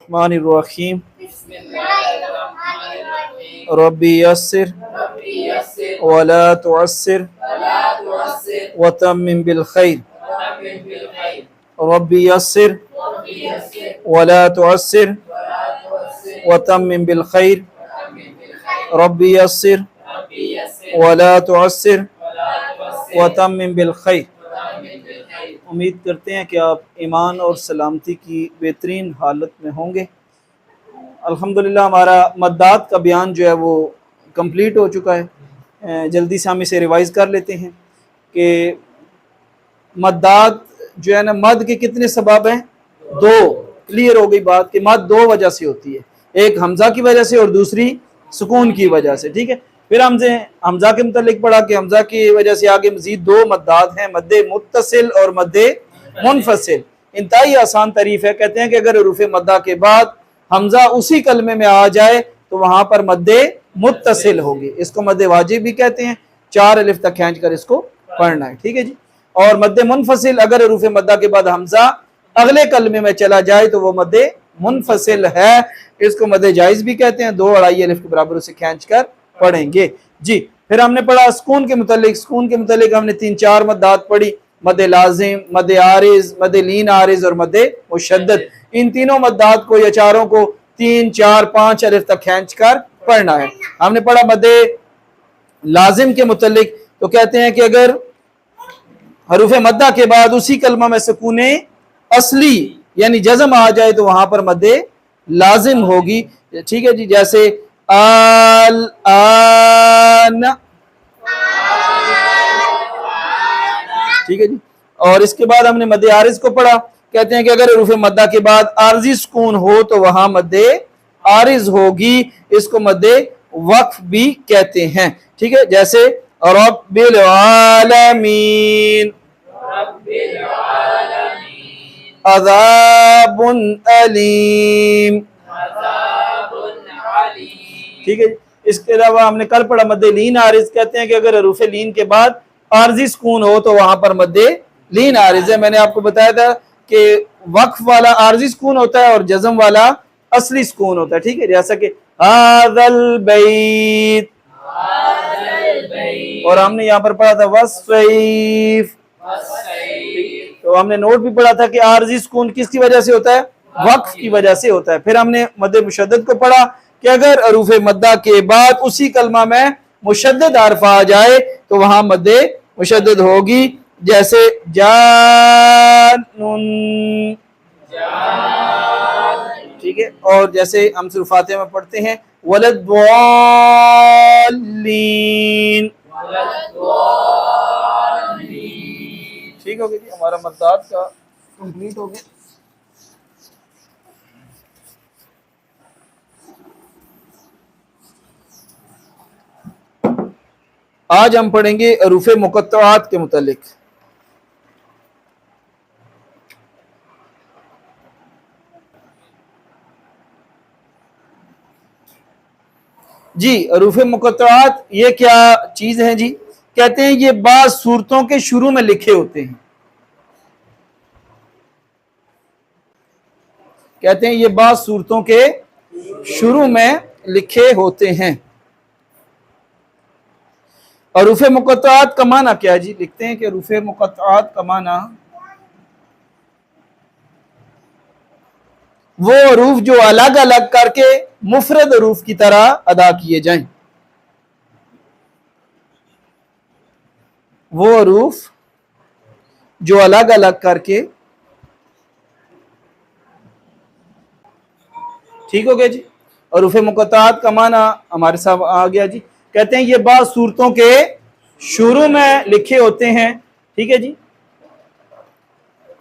बिस्मिल्लाहिर्रहमानिर्रहीम रब्बी यस्सिर वला तुअस्सिर वतम्मिम बिल खैर रब्बी यस्सिर वला तुअस्सिर वतम्मिम बिल खैर रब्बी यस्सिर वला तुअस्सिर वतम्मिम बिल खैर। उम्मीद करते हैं कि आप ईमान और सलामती की बेहतरीन हालत में होंगे। अल्हम्दुलिल्लाह हमारा मद्दात का बयान जो है वो कंप्लीट हो चुका है। जल्दी से हम इसे रिवाइज़ कर लेते हैं कि मद्दात जो है ना, मद के कितने सबब हैं? दो। क्लियर हो गई बात कि मद दो वजह से होती है, एक हमजा की वजह से और दूसरी सुकून की वजह से। ठीक है, फिर हमसे हमजा के मुतल्लिक पढ़ा कि हमजा की वजह से आगे मजीद दो मद्दात हैं, मद्दे मुत्तसिल और मद्दे मुनफसिल। इंतहाई आसान तारीफ है। कहते हैं कि अगर रूफ़े मद्दा के बाद हमजा उसी कलमे में आ जाए तो वहां पर मद्दे मुत्तसिल होगी। इसको मद्दे वाजिब भी कहते हैं, 4 अलिफ तक खींच कर इसको पढ़ना है। ठीक है जी। और मद्दे मुनफसिल, अगर रूफ़े मद्दा के बाद हमजा अगले कलमे में चला जाए तो वो मद्दे मुनफसिल है। इसको मद्दे जायज़ भी कहते हैं। 2 अढ़ाई अलिफ के बराबर उसे खींच कर पढ़ेंगे जी। फिर हमने पढ़ा सुकून के मुतल्लिक। सुकून के मुतल्लिक हमने 3-4 मद्दात पढ़ी, मद्दे लाजिम, मद्दे आरिज, मद्दे लीन आरिज और मद्दे मुशद्दद। इन तीनों मद्दात को या चारों को 3, 4, 5 अलिफ तक खींच कर पढ़ना है। हमने पढ़ा मद्दे लाजिम के मुतल्लिक, तो कहते हैं कि अगर हरूफ मद्दा के बाद उसी कलमा में सुकून असली यानी जज़म आ जाए तो वहां पर मद्दे लाजिम होगी। ठीक है जी। जैसे आल आन, ठीक है जी। और इसके बाद हमने मद्दे आरिज को पढ़ा। कहते हैं कि अगर रूफ़े मद्दा के बाद आरजी सुकून हो तो वहां मद्दे आरिज होगी। इसको मद्दे वक्फ भी कहते हैं। ठीक है, जैसे रब्बिल आलमीन, अज़ाबुन अलीम। ठीक है। इसके अलावा हमने कल पढ़ा मद्दे लीन आरिज। कहते हैं कि अगर रूफ़े लीन के बाद आरजी सुकून हो तो वहां पर मद्दे लीन आरिज है। मैंने आपको बताया था कि वक्फ वाला आरजी सुकून होता है और जज़म वाला असली सुकून होता है। ठीक है, जैसा कि हाज़ल बैत, और हमने यहाँ पर पढ़ा था वस्सैफ। तो हमने नोट भी पढ़ा था कि आरजी सुकून किसकी वजह से होता है? वक्फ की वजह से होता है। फिर हमने मद्दे मुशद्दद को पढ़ा कि अगर हरूफ मद्दा के बाद उसी कलमा में मुशद्दद हर्फ आ जाए तो वहां मद्दे मुशद्दद होगी। जैसे जानुन, ठीक है। और जैसे हम सूरह फातिहा में पढ़ते हैं वलद्दालीन। ठीक हो गया जी, हमारा मद्दात का कंप्लीट हो गया। आज हम पढ़ेंगे हरूफ मुक़त्तआत के मुतालिक। जी, हरूफ मुक़त्तआत ये क्या चीज है जी? कहते हैं ये बाज़ सूरतों के शुरू में लिखे होते हैं। कहते हैं ये बाज़ सूरतों के शुरू में लिखे होते हैं। और हरूफ मुक़त्तआत का माना क्या है जी? लिखते हैं कि हरूफ मुक़त्तआत का माना वो हरूफ जो अलग अलग करके मुफरद हरूफ की तरह अदा किए जाएं। वो हरूफ जो अलग अलग करके, ठीक हो गया जी। और हरूफ मुक़त्तआत का माना हमारे साथ आ गया जी। कहते हैं ये बाज़ सूरतों के शुरू में लिखे होते हैं। ठीक है जी,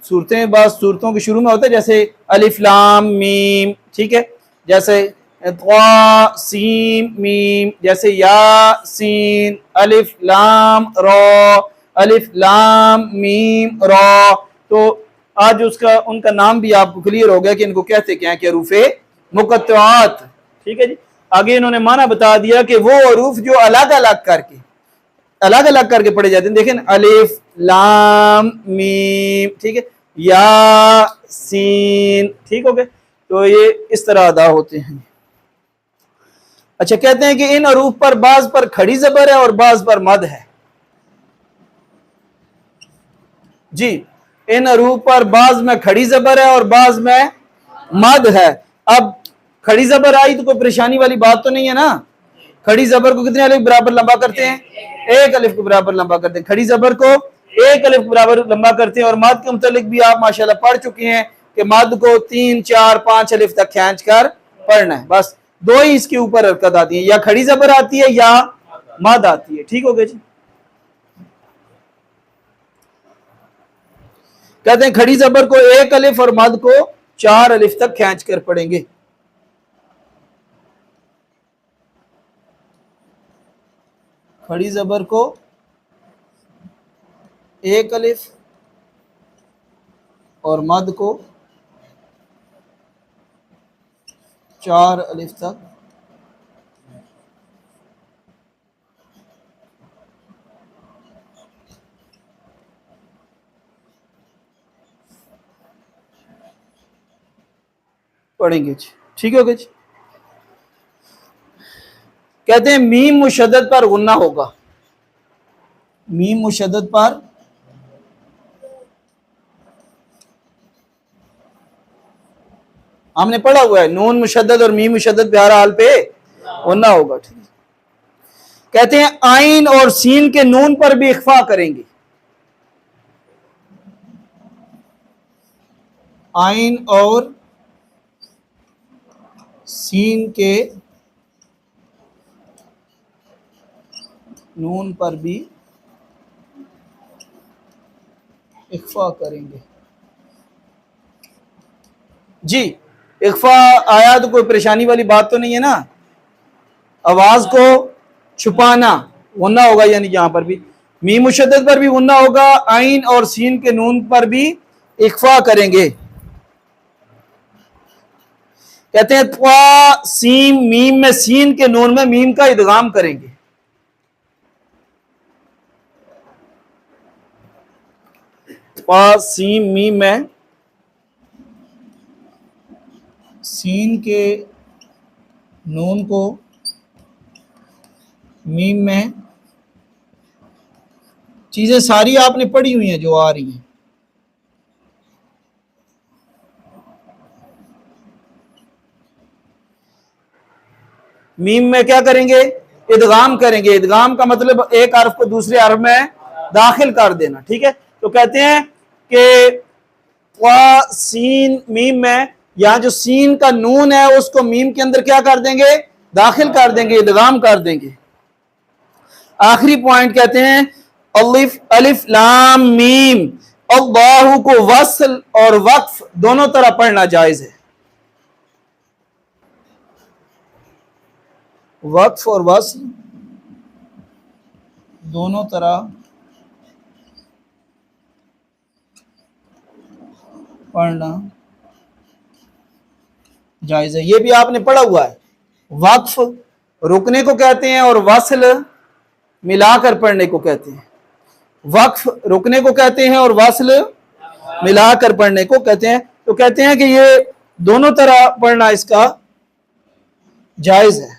सूरतें बाज़ सूरतों के शुरू में होते हैं, जैसे अलिफ लाम मीम। ठीक है, जैसे त्वा सीन मीम, जैसे या सीन, अलिफ लाम रा, अलिफ लाम मीम रा। तो आज उसका उनका नाम भी आपको क्लियर हो गया कि इनको कहते क्या है कि हरूफे मुक़त्तआत। ठीक है जी। आगे इन्होंने माना बता दिया कि वो हरूफ जो अलग अलग करके पढ़े जाते हैं। देखें, अलिफ लाम मीम, ठीक है, या सीन। ठीक हो गए। तो ये इस तरह अदा होते हैं। अच्छा, कहते हैं कि इन हरूफ पर बाज पर खड़ी जबर है और बाज पर मद है। जी, इन हरूफ पर बाज में खड़ी जबर है और बाज में मद है। अब खड़ी जबर आई तो कोई परेशानी वाली बात तो नहीं है ना। खड़ी जबर को कितने अलिफ बराबर लंबा करते हैं? एक अलिफ के बराबर लंबा करते हैं। खड़ी जबर को एक अलिफ के बराबर लंबा करते हैं। और मद के मुतालिक भी आप माशाल्लाह पढ़ चुके हैं कि मद को 3, 4, 5 अलिफ तक खींच कर पढ़ना है। बस दो ही इसके ऊपर हरकत आती है, या खड़ी जबर आती है या मद आती है। ठीक हो गया जी। कहते हैं खड़ी जबर को एक अलिफ और मद को 4 अलिफ तक खींच कर पढ़ेंगे। खड़ी जबर को एक अलिफ और मद को 4 अलिफ तक पढ़ेंगे जी। ठीक हो गया जी। कहते हैं मीम मुशद्दद पर गुन्ना होगा। मीम मुशद्दद पर हमने पढ़ा हुआ है, नून मुशद्दद और मीम मुशद्दद पे हर हाल पे गुन्ना होगा। ठीक है। कहते हैं आइन और सीन के नून पर भी इख्फा करेंगे। आइन और सीन के नून पर भी इख्फा करेंगे। जी, इख्फा आया तो कोई परेशानी वाली बात तो नहीं है ना। आवाज को छुपाना गुन्ना होगा, यानी यहां पर भी मीम मुशद्दद पर भी गुन्ना होगा। आइन और सीन के नून पर भी इख्फा करेंगे। कहते हैं त्वा सीम मीम में सीन के नून में मीम का इदगाम करेंगे। त्वा सीम मीम में सीन के नून को मीम में, चीजें सारी आपने पढ़ी हुई हैं जो आ रही हैं। मीम में क्या करेंगे? इदगाम करेंगे। इदगाम का मतलब एक हर्फ को दूसरे हर्फ में दाखिल कर देना। ठीक है। तो कहते हैं कि वा सीन मीम में यहां जो सीन का नून है उसको मीम के अंदर क्या कर देंगे? दाखिल कर देंगे, इदगाम कर देंगे। आखिरी पॉइंट कहते हैं अलिफ अलिफ लाम मीम। अल्लाहु को वस्ल और वक्फ दोनों तरह पढ़ना जायज है। वक्फ और वस्ल दोनों तरह पढ़ना जायज है। ये भी आपने पढ़ा हुआ है। वक्फ रुकने को कहते हैं और वस्ल मिलाकर पढ़ने को कहते हैं। वक्फ रुकने को कहते हैं और वस्ल मिलाकर पढ़ने को कहते हैं। तो कहते हैं कि ये दोनों तरह पढ़ना इसका जायज है।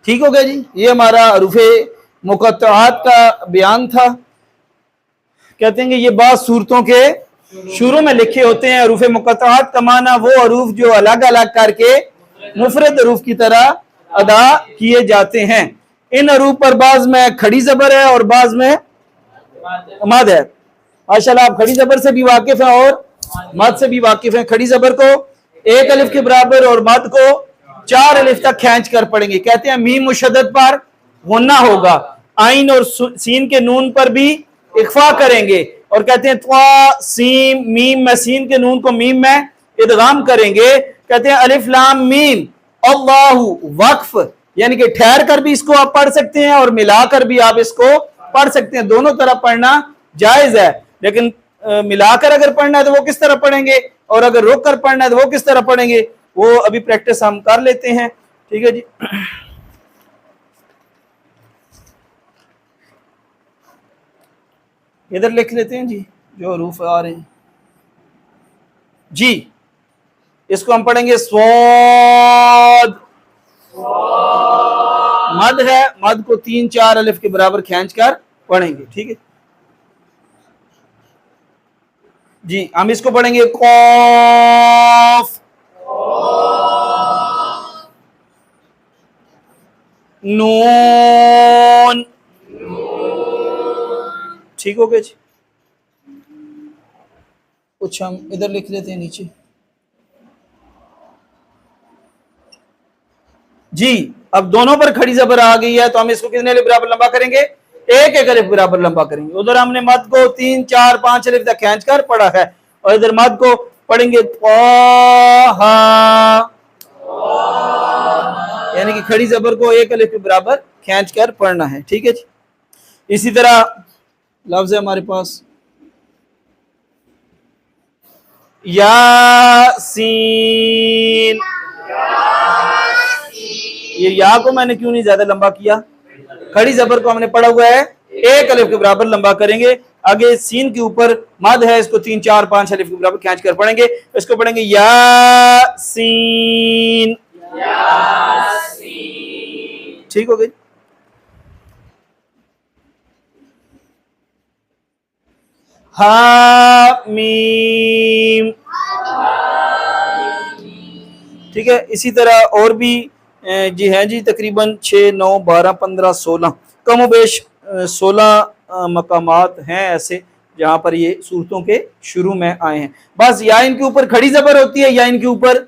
ठीक हो गया जी। ये हमारा हरूफे मुक़त्तआत का बयान था। कहते हैं कि ये बाद सूरतों के शुरू में लिखे होते हैं। हरूफे मुक़त्तआत का माना वो हरूफ जो अलग अलग करके मुफरद हरूफ की तरह अदा किए जाते हैं। इन हरूफ पर बाज में खड़ी जबर है और बाज में मद है। माशाल्लाह आप खड़ी जबर से भी वाकिफ हैं और मद से भी वाकिफ हैं। खड़ी जबर को एक अलिफ के बराबर और मद को 4 अलिफ तक खींच कर पढ़ेंगे। कहते हैं मीम मुशद्दद पर गुन्ना होगा। आइन और सीन के नून पर भी इख्फा करेंगे। और कहते हैं त्वा सीम मीम में सीन के नून को मीम में इदगाम करेंगे। कहते हैं अलिफ लाम मीम अल्लाहु वक्फ, यानी कि ठहर कर भी इसको आप पढ़ सकते हैं और मिलाकर भी आप इसको पढ़ सकते हैं। दोनों तरह पढ़ना जायज है। लेकिन मिलाकर अगर पढ़ना है तो वो किस तरह पढ़ेंगे, और अगर रोक कर पढ़ना है तो वो किस तरह पढ़ेंगे, वो अभी प्रैक्टिस हम कर लेते हैं। ठीक है जी। इधर लिख लेते हैं जी जो हरूफ आ रहे हैं जी। इसको हम पढ़ेंगे स्वाद। मद है, मद को 3-4 अलिफ के बराबर खींच कर पढ़ेंगे, ठीक है जी। हम इसको पढ़ेंगे कौफ, नून, ठीक हो गया जी। कुछ हम इधर लिख लेते हैं नीचे जी। अब दोनों पर खड़ी जबर आ गई है तो हम इसको कितने अलिफ बराबर लंबा करेंगे? एक एक अलिफ बराबर लंबा करेंगे। उधर हमने मद को 3-4-5 अलिफ तक खींच कर पढ़ा है और इधर मद को पढ़ेंगे यानी कि खड़ी जबर को एक अलिफ के बराबर खींच कर पढ़ना है, ठीक है जी। इसी तरह लफ्ज है हमारे पास यासीन। ये या को मैंने क्यों नहीं ज्यादा लंबा किया? खड़ी जबर को हमने पढ़ा हुआ है, एक अलिफ के बराबर लंबा करेंगे। आगे सीन के ऊपर मद है, इसको 3-4-5 अलिफ के बराबर खींच कर पढ़ेंगे। इसको पढ़ेंगे यासीन, ठीक हो गई। हामीम, ठीक है। इसी तरह और भी जी हैं जी, तकरीबन 6, 9, 12, 15, 16 कम बेश 16 मकामात हैं ऐसे जहां पर ये सूरतों के शुरू में आए हैं। बस या इनके ऊपर खड़ी जबर होती है या इनके ऊपर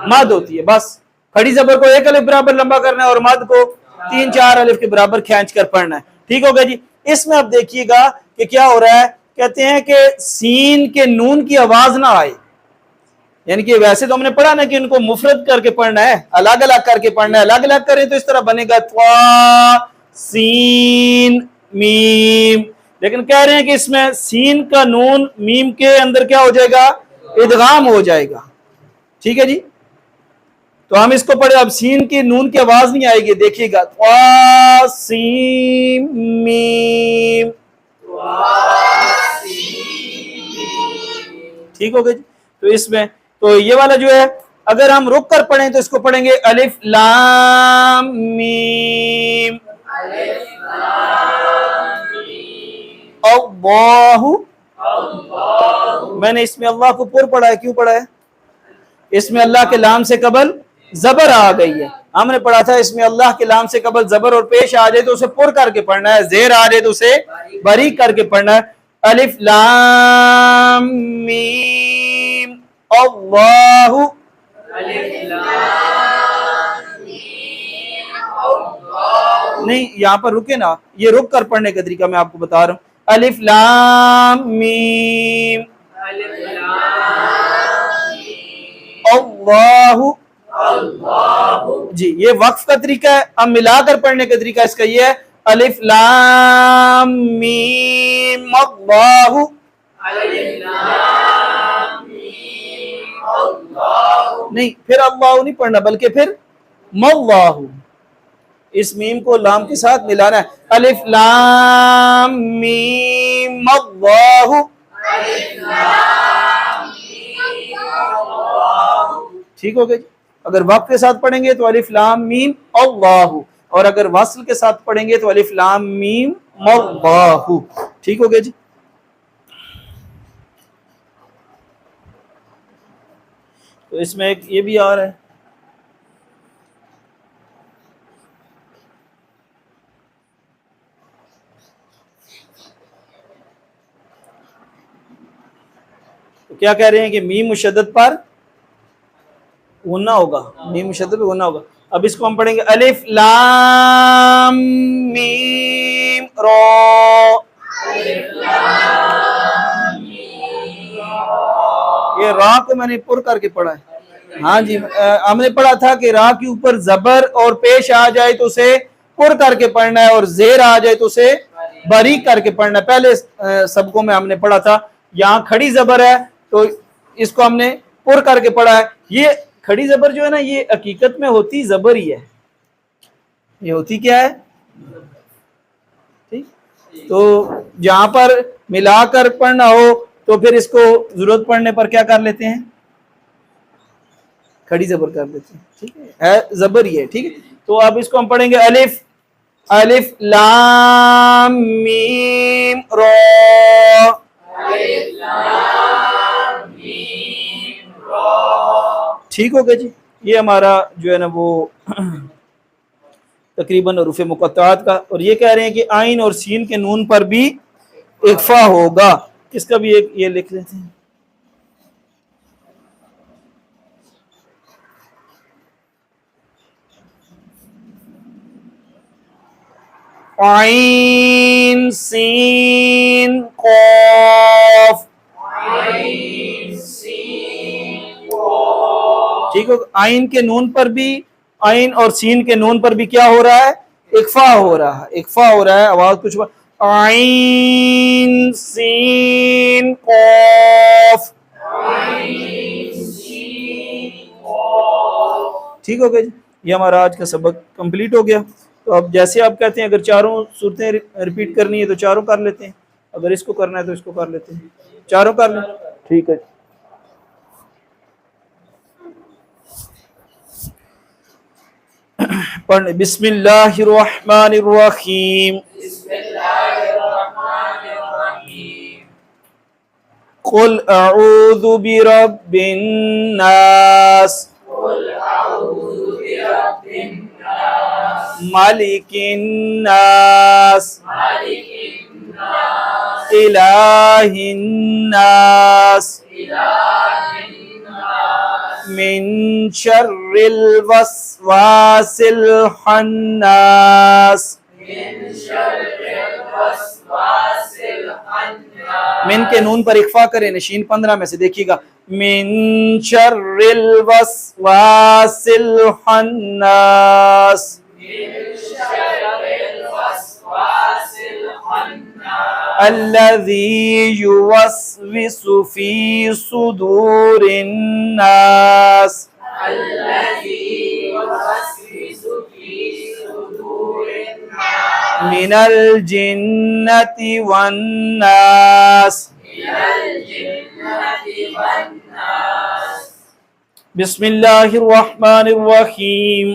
मद होती है। बस खड़ी जबर को एक अलिफ बराबर लंबा करना है और मद को 3-4 अलिफ के बराबर खींच कर पढ़ना है, ठीक हो गया जी। इसमें अब देखिएगा कि क्या हो रहा है, कहते हैं कि सीन के नून की आवाज ना आए, यानी कि वैसे तो हमने पढ़ा ना कि इनको मुफरद करके पढ़ना है, अलग अलग करके पढ़ना है। अलग अलग करें तो इस तरह बनेगा त्वा सीन मीम, लेकिन कह रहे हैं कि इसमें सीन का नून मीम के अंदर क्या हो जाएगा? इदगाम हो जाएगा, ठीक है जी। तो हम इसको पढ़े, अब सीन की नून की आवाज नहीं आएगी, देखिएगा त्वा सीन मीम, ठीक हो गया जी। तो इसमें तो ये वाला जो है अगर हम रुक कर पढ़ें तो इसको पढ़ेंगे अलिफ लाम मीम, अल्लाहु। मैंने इसमें अल्लाह को पुर पढ़ा है, क्यों पढ़ा है? इसमें अल्लाह के लाम से कबल जबर आ गई है। हमने पढ़ा था इसमें अल्लाह के लाम से कबल जबर और पेश आ जाए तो उसे पुर करके पढ़ना है, जेर आ जाए तो उसे बारीक करके पढ़ना है। अलिफ लाम मीम अल्लाहु, नहीं यहाँ पर रुके ना, ये रुक कर पढ़ने का तरीका मैं आपको बता रहा हूँ। अलिफ लाम मीम अल्लाहु जी, ये वक्फ का तरीका है। अब मिलाकर पढ़ने का तरीका इसका ये है, अलिफ लाम मीम अल्लाहु, नहीं फिर अल्लाह नहीं पढ़ना बल्कि फिर मल्लाहु, इस मीम को लाम के साथ मिलाना है। अलिफ लाम मीम अल्लाहु, ठीक हो गया। अगर वक्फ के साथ पढ़ेंगे तो अलिफ लाम मीम अल्लाहु, और अगर वस्ल के साथ पढ़ेंगे तो अलिफ लाम मीम मल्लाहु, ठीक हो गया जी। तो इसमें एक ये भी आ रहा है, तो क्या कह रहे हैं कि मीम मुशद्दद पर गुन्ना होगा, मीम मुशद्दद पर गुन्ना होगा। अब इसको हम पढ़ेंगे अलिफ लाम मीम रो, ये रा को मैंने पुर करके पढ़ा है। हाँ जी, हमने पढ़ा था कि रा के ऊपर जबर और पेश आ जाए तो उसे पुर करके पढ़ना है और जेर आ जाए तो उसे बारीक करके पढ़ना है। पहले सबको में हमने पढ़ा था, यहाँ खड़ी जबर है तो इसको हमने पुर करके पढ़ा है। ये खड़ी जबर जो है ना, ये हकीकत में होती जबर ही है, ये होती क्या है, ठीक। तो जहां पर मिलाकर पढ़ना हो तो फिर इसको जरूरत पड़ने पर क्या कर लेते हैं, खड़ी जबर कर देते हैं, ठीक है जबर ही है, ठीक है। तो अब इसको हम पढ़ेंगे अलिफ, अलिफ लाम मीम रा, ठीक हो गया जी। ये हमारा जो है ना वो तकरीबन हरूफ मुक़त्तआत का, और ये कह रहे हैं कि आइन और सीन के नून पर भी इख्फा होगा। इसका भी एक ये लिख लेते हैं, आइन सीन कॉफ, ठीक है। आइन के नून पर भी, आइन और सीन के नून पर भी क्या हो रहा है, इख्फा हो रहा है, इख्फा हो रहा है। आवाज कुछ आइन सीन कॉफ, ठीक हो गया जी। ये हमारा आज का सबक कंप्लीट हो गया। तो अब जैसे आप कहते हैं अगर चारों सूरतें रिपीट करनी है तो चारों कर लेते हैं, अगर इसको करना है तो इसको कर लेते हैं, चारों कर लें, ठीक है। पढ़ने बिस्मिल्लाहिर्रहमानिर्रहीम, कुल अऊज़ु बिरब्बिन नास, मालिकिन नास, इलाहिन नास, मिन शर्रिल वस्वासिल खन्नास, मिन के नून पर इख्फा करें, नशीन 15 में से देखिएगा, मिन शर्रिल वस्वासिल खन्नास, अल्लज़ी युवस्विसु फी सुदूरिन नास, मिनल जिन्नति वन नास। बिस्मिल्लाहिर्रहमानिर्रहीम,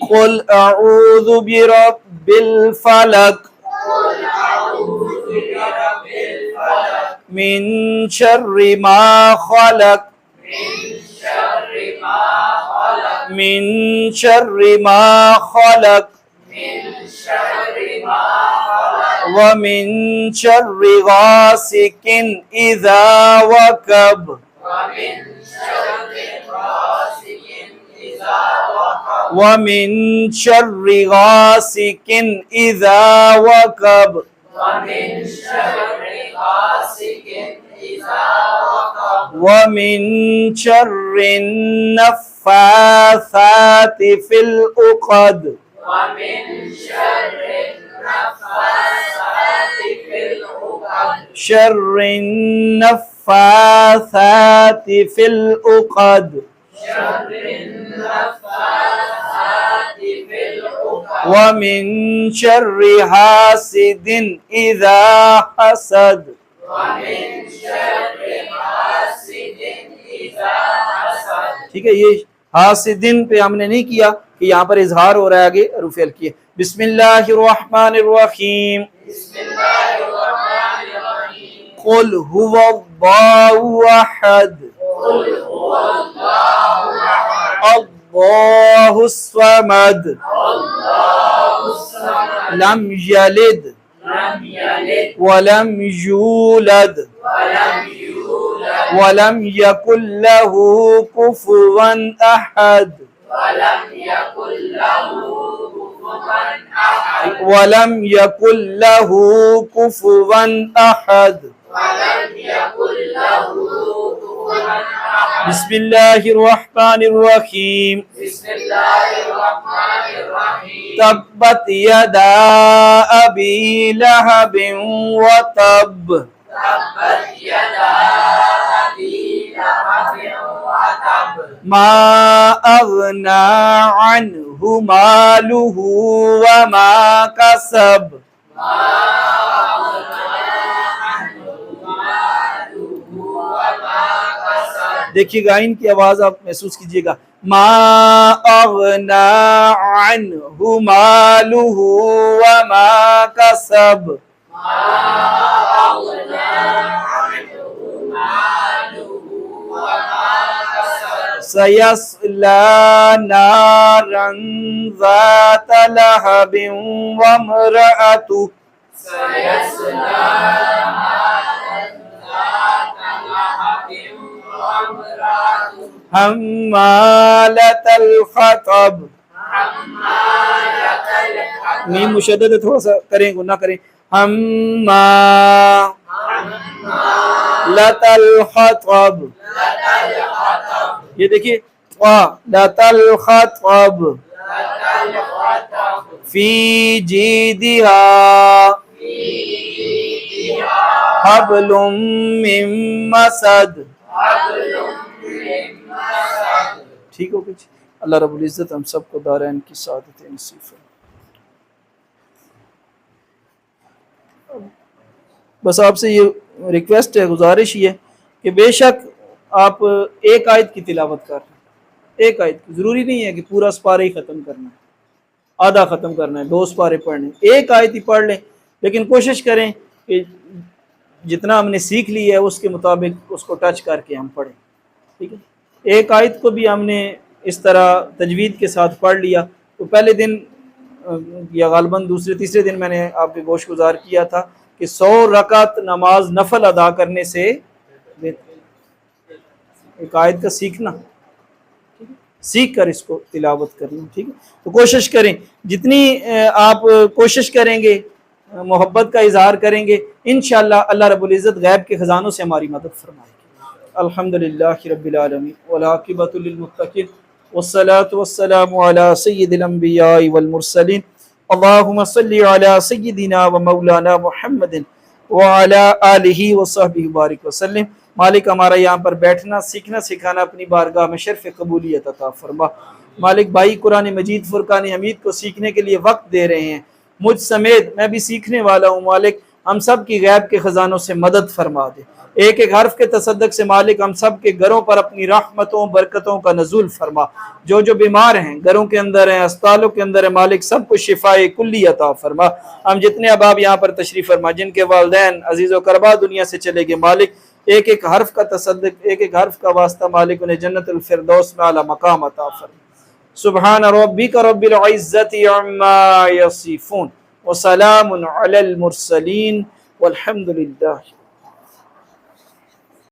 कुल अऊज़ु बिरब्बिल फलक, मिन शर्रि मा खलक, मिन शर्रि मा खलक, व मिन शर्रि गासिकिन इज़ा वक़ब, व मिन शर्रि गासिकिन इज़ा वक़ब, व मिन शर्रि नफ़्फ़ासाति फिल उक़द, शर्रि नफ़्फ़ासाति फिल उक़द, व मिन शर्रि हासिदिन इज़ा हसद। ठीक है, ये हासिदिन पे हमने नहीं किया कि यहाँ पर इजहार हो रहा है, आगे हरूफ हल्की है। बिस्मिल्लाहिर्रहमानिर्रहीम, कुल हुवल्लाहु अहद, अल्लाहुस समद, लम यलिद वलम यूलद वलम यकुल लहू कुफुवन अहद, वलम यकुल लहू कुफुवन अहद। बिस्मिल्लाहिर्रहमानिर्रहीम, तब्बत यदा अबी लहबिन व तब, मा अगना अन्हु मालुहु व मा कसब, देखिएगा इनकी आवाज आप महसूस कीजिएगा। मा अगना अन्हु मालुहु व मा कसब। सयस्ला नारन ज़ात लहबिन व इम्रअतुहु हम्मालतल हतब। मीम मुशद्दद है, थोड़ा सा करें गुना करें। हम्मालतल हतब। ये देखिए लतल हतब फी जीदिहा हब्लुम मिन मसद। ठीक हो गई। अल्लाह रब्बुल इज्जत हम सबको दारैन की सादत नसीब फरमाए। बस आपसे ये रिक्वेस्ट है, गुजारिश ये है कि बेशक आप एक आयत की तिलावत कर रहे हैं, एक आयत की, ज़रूरी नहीं है कि पूरा स्पारे ही ख़त्म करना है, आधा ख़त्म करना है, 2 स्पारे पढ़ने, एक आयत ही पढ़ लें, लेकिन कोशिश करें कि जितना हमने सीख लिया है उसके मुताबिक उसको टच करके हम पढ़ें। ठीक है, एक आयत को भी हमने इस तरह तजवीद के साथ पढ़ लिया तो पहले दिन या गालबन दूसरे तीसरे दिन मैंने आपके गोश गुजार किया था कि 100 रकात नमाज नफल अदा करने से एक आयत का सीखना, सीख कर इसको तिलावत करना। ठीक है, तो कोशिश करें, जितनी आप कोशिश करेंगे, मोहब्बत का इजहार करेंगे, इंशाअल्लाह अल्लाह रब्बुल इज़्ज़त गैब के ख़जानों से हमारी मदद फरमाएगी। अल्हम्दुलिल्लाहि रब्बिल आलमीन वल आक़िबतु लिल मुत्तक़ीन वस्सलातु वस्सलामु अला सय्यिदिल अंबियाइ वल मुरसलीन। अल्लाहुम्मा सल्लि अला सय्यिदिना व मौलाना मुहम्मदिन व अला आलिहि व सहबिहि बारिक वसल्लम। मालिक हमारा यहाँ पर बैठना, सीखना, सिखाना अपनी बारगाह में शर्फ़ कबूलियत अता फरमा। मालिक भाई कुरान मजीद फुरकान हमीद को सीखने के लिए वक्त दे रहे हैं, मुझ समेत मैं भी सीखने वाला हूँ। मालिक हम सब की गैब के ख़जानों से मदद फरमा दे, एक एक हर्फ के तसद्दुक से मालिक हम सब के घरों पर अपनी रहमतों बरकतों का नज़ुल फरमा। जो जो बीमार हैं, घरों के अंदर हैं, अस्पतालों के अंदर है, मालिक सबको शिफाए कुल्ली अता फरमा। हम जितने अबाब यहाँ पर तशरीफ़ फरमा, जिनके वालिदैन अजीज़ व करबा दुनिया से चले गए, मालिक एक एक हर्फ का तसद्दुक, एक एक हर्फ का वास्ता, मालिक उन्हें जन्नतुल फिरदौस में आला मकाम अता फरमा। सुब्हान रब्बिका रब्बिल इज़्ज़ति अम्मा यसिफून व सलामुन अलल मुरसलीन वल्हम्दुलिल्लाह।